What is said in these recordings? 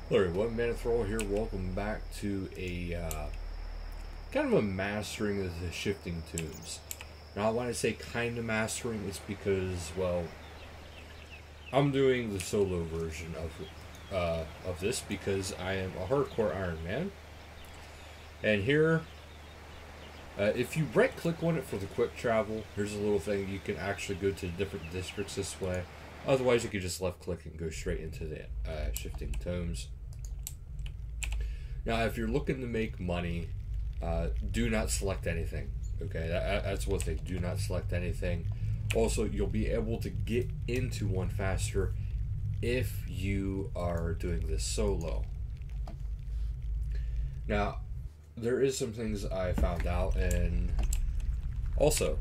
Hello everyone, Man Thrall here. Welcome back to a kind of a mastering of the shifting tombs. Now, when I say kind of mastering, it's because, well, I'm doing the solo version of this because I am a hardcore Iron Man. And here, if you right-click on it for the quick travel, here's a little thing. You can actually go to different districts this way. Otherwise, you could just left-click and go straight into the shifting tomes. Now, if you're looking to make money, do not select anything. Okay, that's one thing. Do not select anything. Also, you'll be able to get into one faster if you are doing this solo. Now, there is some things I found out, and also,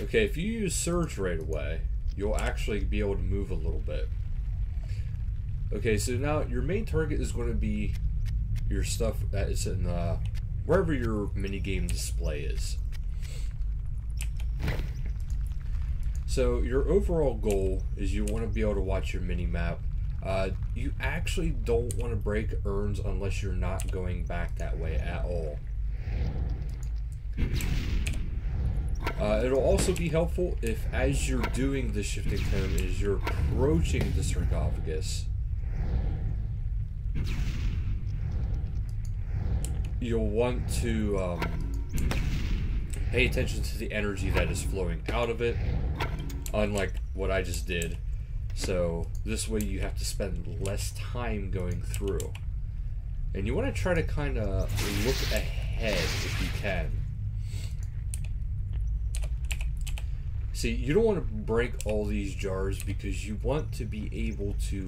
okay, if you use Surge right away, you'll actually be able to move a little bit. Okay, so now your main target is going to be your stuff that is in wherever your minigame display is. So your overall goal is you want to be able to watch your mini-map. You actually don't want to break urns unless you're not going back that way at all. It'll also be helpful if, as you're doing the shifting tome, is you're approaching the sarcophagus, you'll want to pay attention to the energy that is flowing out of it, unlike what I just did. So this way you have to spend less time going through. And you want to try to kind of look ahead if you can. See, you don't want to break all these jars because you want to be able to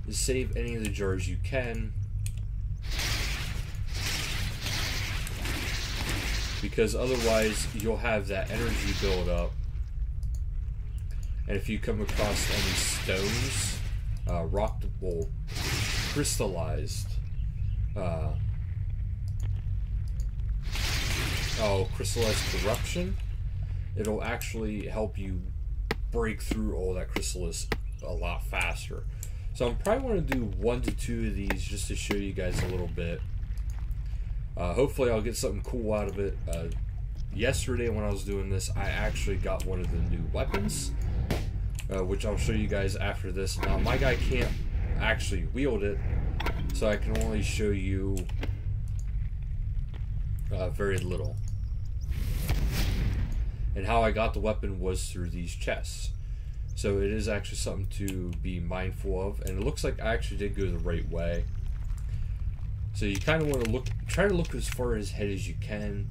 save any of the jars you can. Because otherwise you'll have that energy build up, and if you come across any stones, crystallized, crystallized corruption, it'll actually help you break through all that chrysalis a lot faster. So I'm probably going to do 1 to 2 of these just to show you guys a little bit. Hopefully I'll get something cool out of it. Yesterday when I was doing this, I actually got one of the new weapons, which I'll show you guys after this. Now, my guy can't actually wield it, so I can only show you very little. And how I got the weapon was through these chests. So it is actually something to be mindful of, and it looks like I actually did go the right way. So you kind of want to try to look as far ahead as you can.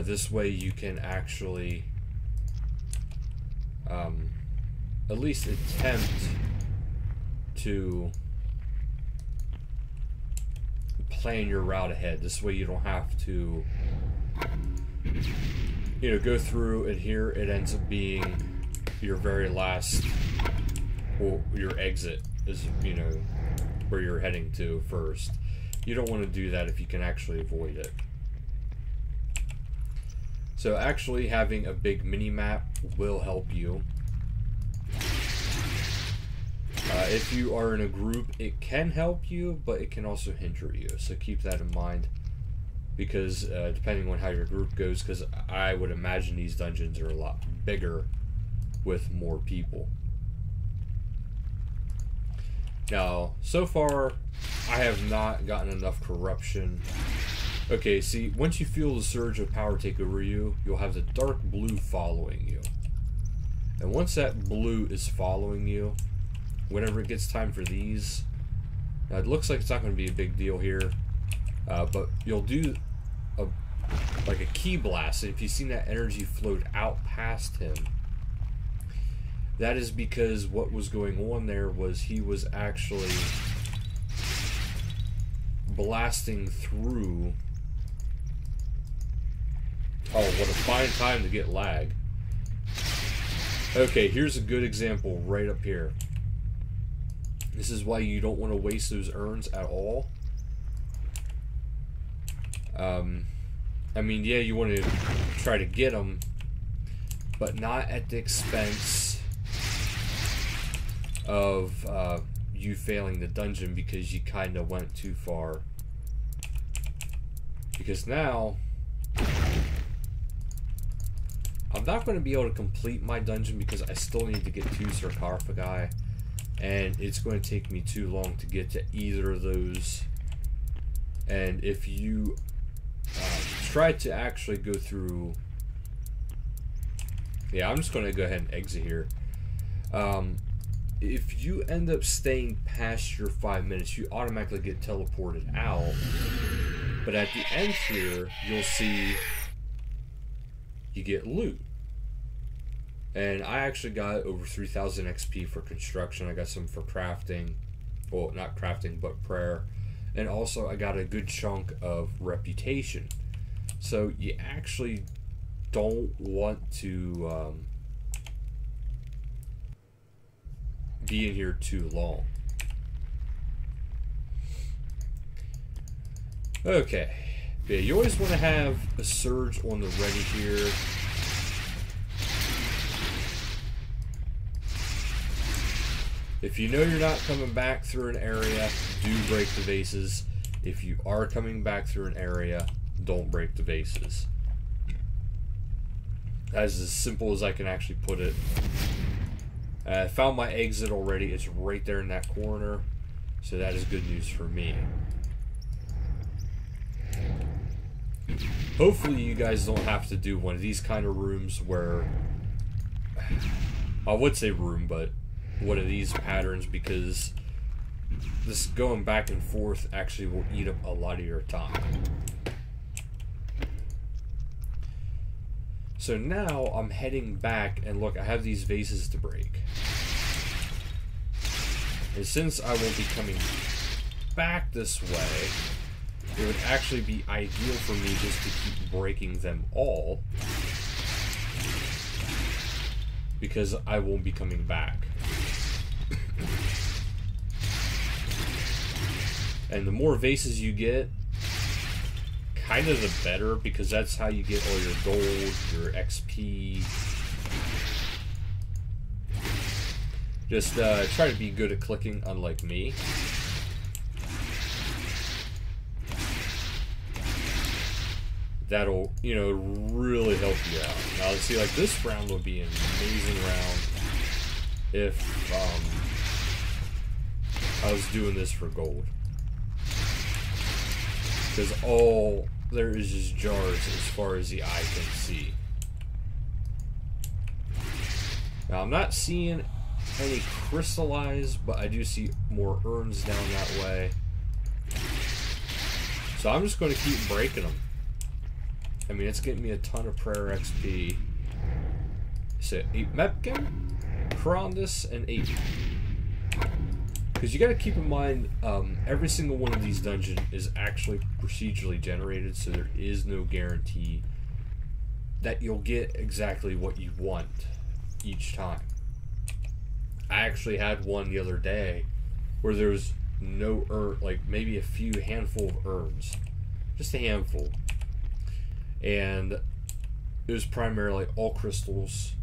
This way you can actually at least attempt to plan your route ahead. This way you don't have to, go through, and here it ends up being your very last, or your exit is, where you're heading to first. You don't want to do that if you can actually avoid it. So actually having a big mini-map will help you. If you are in a group, it can help you, but it can also hinder you. So keep that in mind, because depending on how your group goes, because I would imagine these dungeons are a lot bigger with more people. Now, so far, I have not gotten enough corruption. Okay, see, once you feel the surge of power take over you, you'll have the dark blue following you. And once that blue is following you, whenever it gets time for these, now it looks like it's not going to be a big deal here, but you'll do like a key blast, and if you've seen that energy float out past him, that is because what was going on there was he was actually blasting through. Oh, what a fine time to get lag. Okay, here's a good example right up here. This is why you don't want to waste those urns at all. I mean, yeah, you want to try to get them, but not at the expense of you failing the dungeon because you kind of went too far. Because now I'm not going to be able to complete my dungeon because I still need to get 2 sarcophagi, and it's going to take me too long to get to either of those. And if you try to actually go through... Yeah, I'm just going to go ahead and exit here. If you end up staying past your 5 minutes, you automatically get teleported out. But at the end here, you'll see you get loot. And I actually got over 3,000 XP for construction. I got some for crafting. Well, not crafting, but prayer. And also I got a good chunk of reputation. So you actually don't want to be in here too long. Okay, yeah, you always want to have a surge on the ready here. If you know you're not coming back through an area, do break the vases. If you are coming back through an area, don't break the vases. That's as simple as I can actually put it. I found my exit already. It's right there in that corner, so that is good news for me. Hopefully you guys don't have to do one of these kind of rooms where, I would say room, but one of these patterns, because this going back and forth actually will eat up a lot of your time. So now I'm heading back, and look, I have these vases to break. And since I won't be coming back this way, it would actually be ideal for me just to keep breaking them all, because I won't be coming back. And the more vases you get, kind of the better, because that's how you get all your gold, your XP. Just try to be good at clicking, unlike me. That'll, you know, really help you out. Now, let's see, like, this round will be an amazing round if I was doing this for gold. Because all there is jars as far as the eye can see. Now, I'm not seeing any crystallized, but I do see more urns down that way. So I'm just going to keep breaking them. I mean, it's getting me a ton of prayer XP. So, 8 Mepkin, Krondus, and 8. Because you got to keep in mind, every single one of these dungeons is actually procedurally generated, so there is no guarantee that you'll get exactly what you want each time. I actually had one the other day where there was no urn, like maybe a few handful of urns, just a handful, and it was primarily all crystals,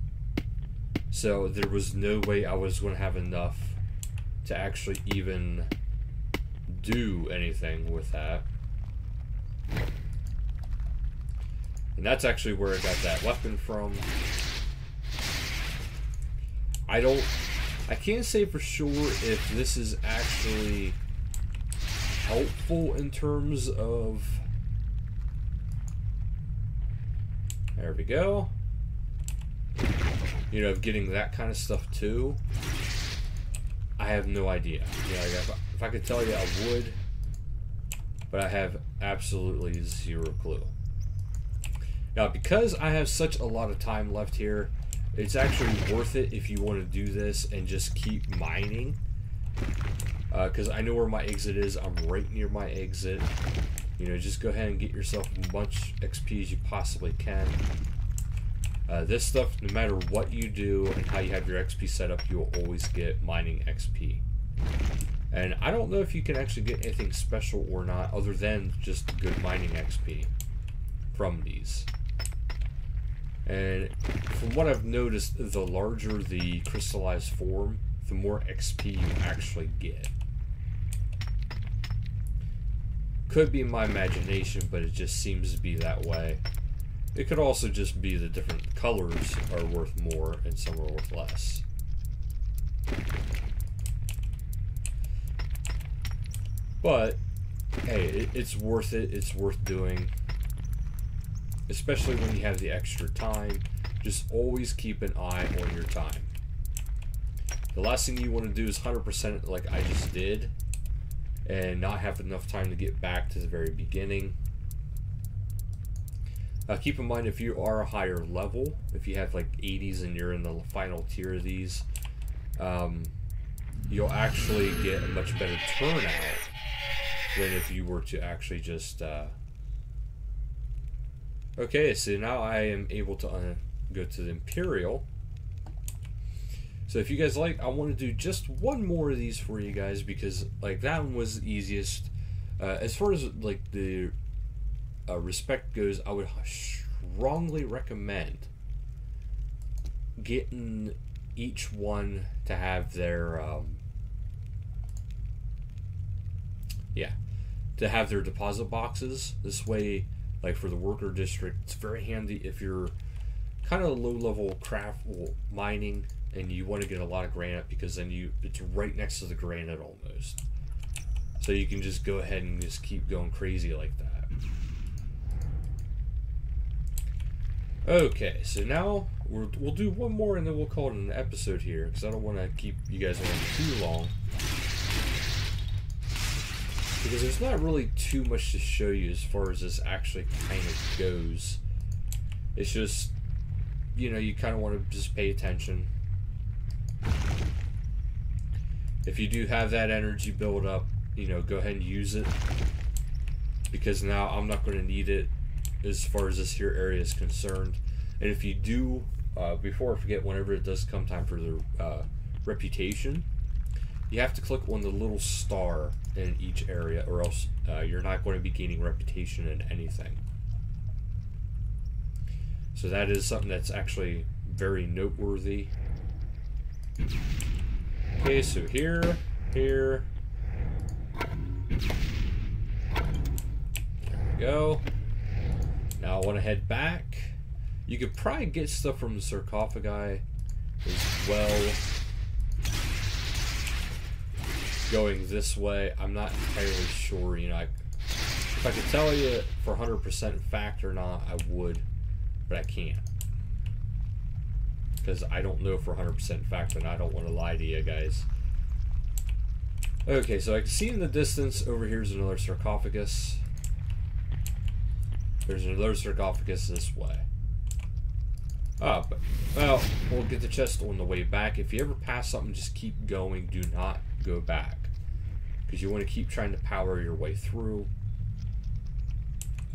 so there was no way I was going to have enough to actually even do anything with that. And that's actually where I got that weapon from. I can't say for sure if this is actually helpful in terms of, there we go, you know, of getting that kind of stuff too. I have no idea. You know, if I could tell you, I would, but I have absolutely zero clue. Now, because I have such a lot of time left here, it's actually worth it if you want to do this and just keep mining. Because I know where my exit is. I'm right near my exit. You know, just go ahead and get yourself as much XP as you possibly can. This stuff, no matter what you do and how you have your XP set up, you'll always get mining XP. And I don't know if you can actually get anything special or not, other than just good mining XP from these. And from what I've noticed, the larger the crystallized form, the more XP you actually get. Could be my imagination, but it just seems to be that way. It could also just be the different colors are worth more and some are worth less. But, hey, it's worth it. It's worth doing. Especially when you have the extra time. Just always keep an eye on your time. The last thing you want to do is 100% like I just did. And not have enough time to get back to the very beginning. Keep in mind, if you are a higher level, if you have like 80s and you're in the final tier of these, you'll actually get a much better turnout than if you were to actually just... Okay, so now I am able to go to the Imperial. So if you guys like, I want to do just one more of these for you guys, because like that one was the easiest. As far as like the respect goes, I would strongly recommend getting each one to have their to have their deposit boxes. This way, like for the worker district, it's very handy if you're kind of low level craft mining and you want to get a lot of granite, because then it's right next to the granite almost. So you can just go ahead and just keep going crazy like that. Okay, so now we'll do one more and then we'll call it an episode here, because I don't want to keep you guys on too long. Because there's not really too much to show you as far as this actually kind of goes. It's just, you know, you kind of want to just pay attention. If you do have that energy build up, you know, go ahead and use it, because now I'm not going to need it as far as this here area is concerned. And if you do, before I forget, whenever it does come time for the reputation, you have to click on the little star in each area, or else you're not going to be gaining reputation in anything. So that is something that's actually very noteworthy. Okay, so here. There we go. Now I want to head back. You could probably get stuff from the sarcophagi as well. Going this way, I'm not entirely sure. You know, if I could tell you for 100% fact or not, I would, but I can't. Because I don't know for 100% fact, and I don't want to lie to you guys. Okay, so I can see in the distance over here's another sarcophagus. There's another sarcophagus this way. Oh, but, well, we'll get the chest on the way back. If you ever pass something, just keep going. Do not go back. Because you want to keep trying to power your way through.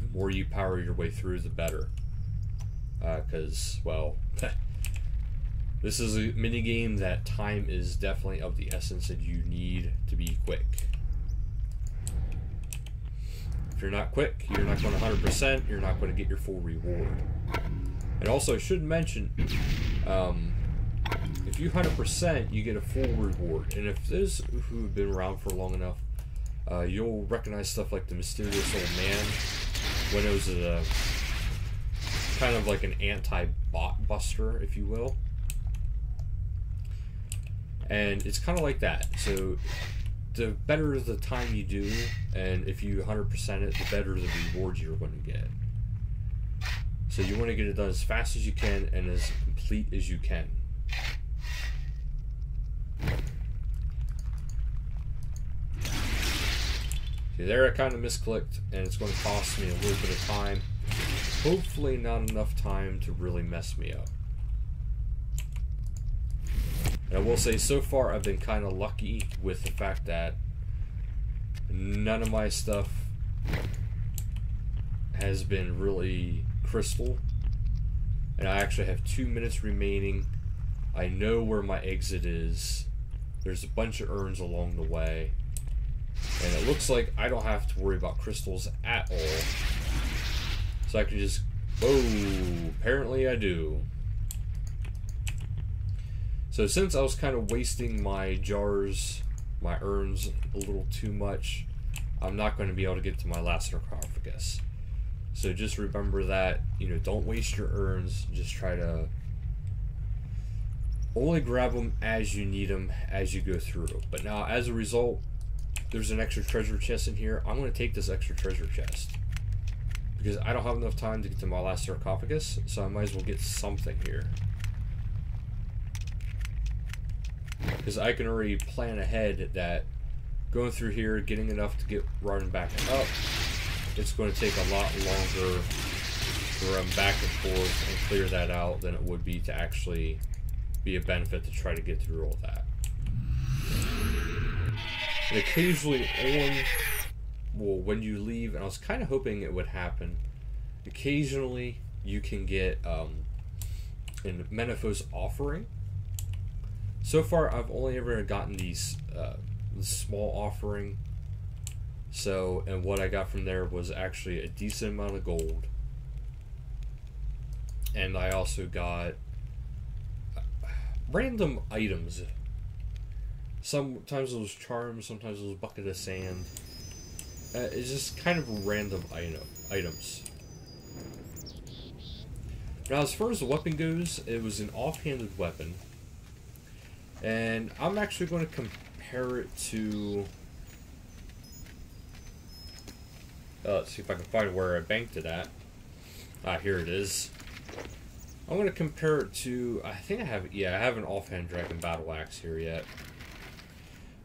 The more you power your way through, the better. Because, well... This is a mini game that time is definitely of the essence, and you need to be quick. If you're not quick, you're not going to 100%, you're not going to get your full reward. And also, I should mention, if you 100%, you get a full reward. And if those who have been around for long enough, you'll recognize stuff like the mysterious old man, when it was a kind of like an anti-bot buster, if you will. And it's kind of like that. So the better the time you do, and if you 100% it, the better the reward you're going to get. So you want to get it done as fast as you can and as complete as you can. See, there I kind of misclicked, and it's going to cost me a little bit of time. Hopefully not enough time to really mess me up. And I will say, so far I've been kind of lucky with the fact that none of my stuff has been really crystal. And I actually have 2 minutes remaining. I know where my exit is. There's a bunch of urns along the way. And it looks like I don't have to worry about crystals at all. So I can just... Oh, apparently I do. So since I was kind of wasting my jars, my urns a little too much, I'm not going to be able to get to my last sarcophagus. So just remember that, you know, don't waste your urns. Just try to only grab them as you need them as you go through. But now, as a result, there's an extra treasure chest in here. I'm going to take this extra treasure chest because I don't have enough time to get to my last sarcophagus, so I might as well get something here. Because I can already plan ahead that going through here, getting enough to get running back and up, it's going to take a lot longer to run back and forth and clear that out than it would be to actually be a benefit to try to get through all that. And occasionally when you leave, and I was kind of hoping it would happen, occasionally you can get in Menefos offering. So far I've only ever gotten these the small offering. So, and what I got from there was actually a decent amount of gold. And I also got random items. Sometimes those charms, sometimes those bucket of sand. It's just kind of random items. Now, as far as the weapon goes, it was an offhanded weapon. And I'm actually going to compare it to... let's see if I can find where I banked it at. Here it is. I'm going to compare it to... I think I have... Yeah, I have an offhand dragon battle axe here yet.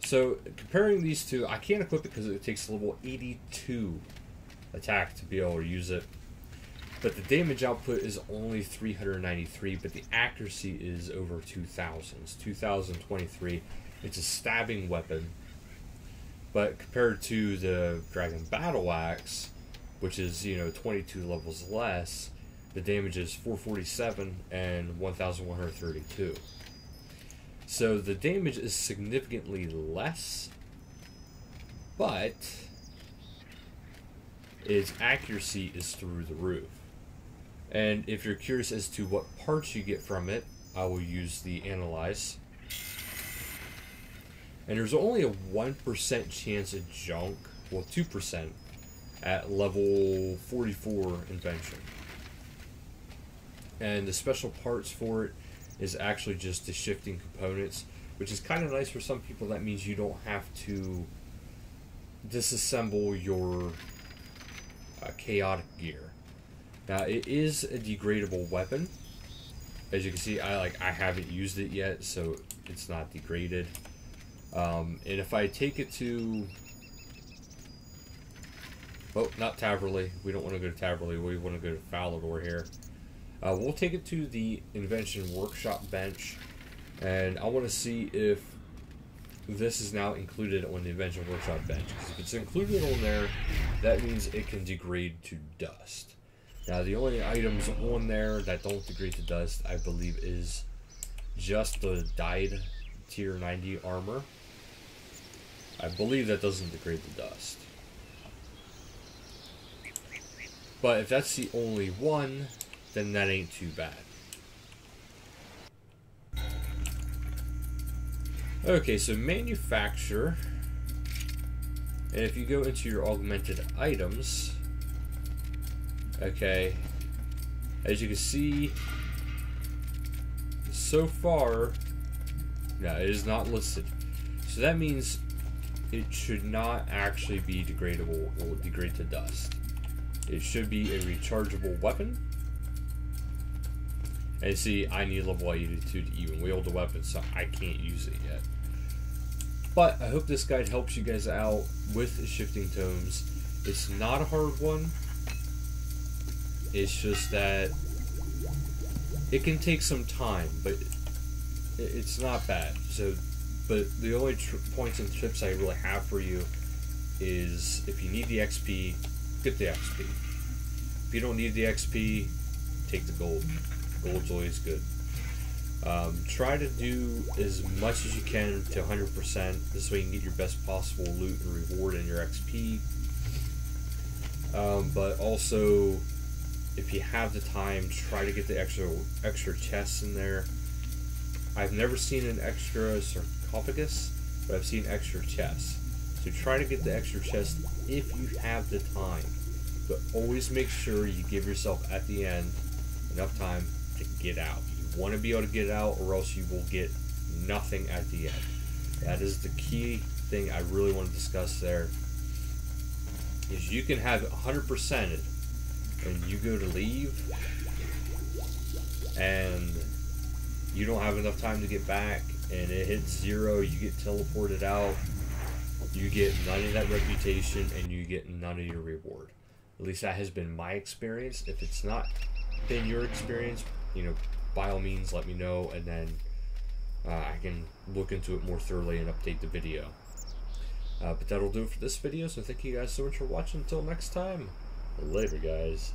So, comparing these two, I can't equip it because it takes level 82 attack to be able to use it. But the damage output is only 393, but the accuracy is over 2,000. It's 2,023. It's a stabbing weapon. But compared to the Dragon Battle Axe, which is, you know, 22 levels less, the damage is 447 and 1,132. So the damage is significantly less, but its accuracy is through the roof. And if you're curious as to what parts you get from it, I will use the Analyze. And there's only a 1% chance of junk, well 2%, at level 44 invention. And the special parts for it is actually just the shifting components, which is kind of nice for some people. That means you don't have to disassemble your chaotic gear. Now, it is a degradable weapon. As you can see, I haven't used it yet, so it's not degraded. And if I take it to... Oh, not Taverley. We don't want to go to Taverley. We want to go to Falador here. We'll take it to the Invention Workshop bench. And I want to see if this is now included on the Invention Workshop bench. Because if it's included on there, that means it can degrade to dust. Now, the only items on there that don't degrade to dust, I believe, is just the dyed tier 90 armor. I believe that doesn't degrade to dust. But if that's the only one, then that ain't too bad. Okay, so manufacture. And if you go into your augmented items, okay, as you can see, so far, no, it is not listed. So that means it should not actually be degradable or degrade to dust. It should be a rechargeable weapon. And see, I need level 82 to even wield the weapon, so I can't use it yet. But I hope this guide helps you guys out with shifting tomes. It's not a hard one. It's just that it can take some time, but it's not bad. So, but the only points and tips I really have for you is if you need the XP, get the XP. If you don't need the XP, take the gold. Gold's always good. Try to do as much as you can to 100%. This way you can get your best possible loot and reward in your XP. But also, if you have the time, try to get the extra chests in there. I've never seen an extra sarcophagus, but I've seen extra chests. So try to get the extra chest if you have the time. But always make sure you give yourself at the end enough time to get out. You want to be able to get out, or else you will get nothing at the end. That is the key thing I really want to discuss there. Is you can have 100%ed and you go to leave and you don't have enough time to get back and it hits 0, you get teleported out, you get none of that reputation and you get none of your reward. At least that has been my experience. If it's not been your experience, you know, by all means let me know, and then I can look into it more thoroughly and update the video. But that'll do it for this video, so thank you guys so much for watching. Until next time, later guys.